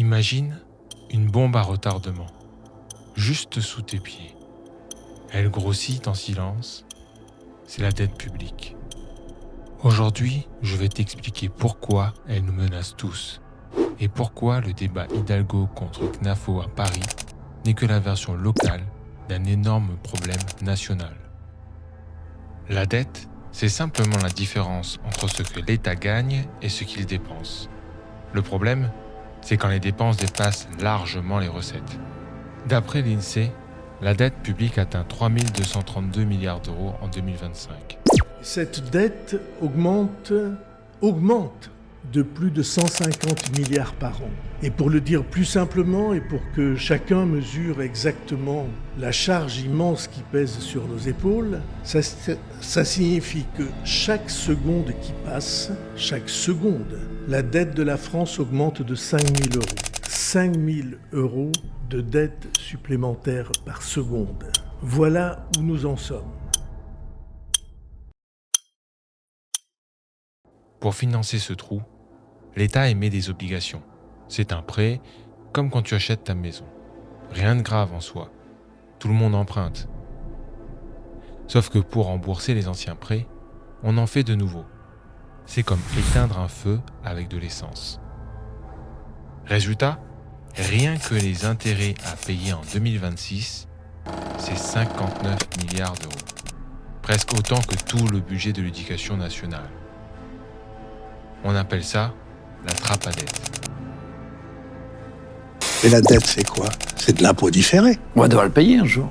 Imagine une bombe à retardement, juste sous tes pieds. Elle grossit en silence, c'est la dette publique. Aujourd'hui, je vais t'expliquer pourquoi elle nous menace tous et pourquoi le débat Hidalgo contre CNAFO à Paris n'est que la version locale d'un énorme problème national. La dette, c'est simplement la différence entre ce que l'État gagne et ce qu'il dépense. Le problème, c'est quand les dépenses dépassent largement les recettes. D'après l'INSEE, la dette publique atteint 3 232 milliards d'euros en 2025. Cette dette augmente de plus de 150 milliards par an. Et pour le dire plus simplement et pour que chacun mesure exactement la charge immense qui pèse sur nos épaules, ça signifie que chaque seconde qui passe, chaque seconde, la dette de la France augmente de 5 000 euros. 5 000 euros de dette supplémentaire par seconde. Voilà où nous en sommes. Pour financer ce trou, l'État émet des obligations. C'est un prêt, comme quand tu achètes ta maison. Rien de grave en soi. Tout le monde emprunte. Sauf que pour rembourser les anciens prêts, on en fait de nouveaux. C'est comme éteindre un feu avec de l'essence. Résultat, rien que les intérêts à payer en 2026, c'est 59 milliards d'euros. Presque autant que tout le budget de l'éducation nationale. On appelle ça la trappe à dette. Et la dette, c'est quoi? C'est de l'impôt différé. On va devoir le payer un jour.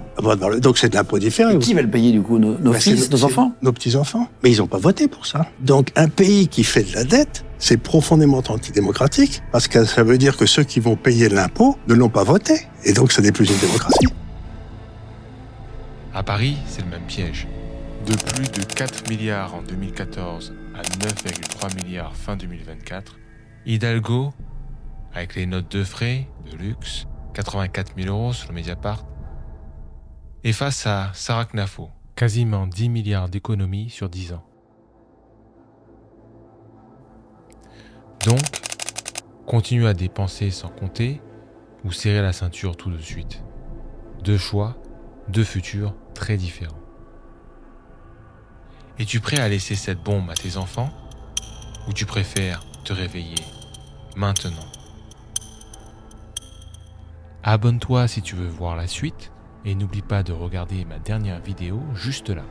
Donc c'est de l'impôt différé. Et qui va le payer du coup? Nos fils, nos enfants? Nos petits-enfants. Mais ils n'ont pas voté pour ça. Donc un pays qui fait de la dette, c'est profondément antidémocratique, parce que ça veut dire que ceux qui vont payer l'impôt ne l'ont pas voté. Et donc ce n'est plus une démocratie. À Paris, c'est le même piège. De plus de 4 milliards en 2014 à 9,3 milliards fin 2024, Hidalgo, avec les notes de frais, de luxe, 84 000 euros sur le Mediapart, est face à Sarah CNAFO, quasiment 10 milliards d'économies sur 10 ans. Donc, continue à dépenser sans compter ou serrer la ceinture tout de suite. Deux choix, deux futurs très différents. Es-tu prêt à laisser cette bombe à tes enfants ou tu préfères te réveiller maintenant? Abonne-toi si tu veux voir la suite et n'oublie pas de regarder ma dernière vidéo juste là.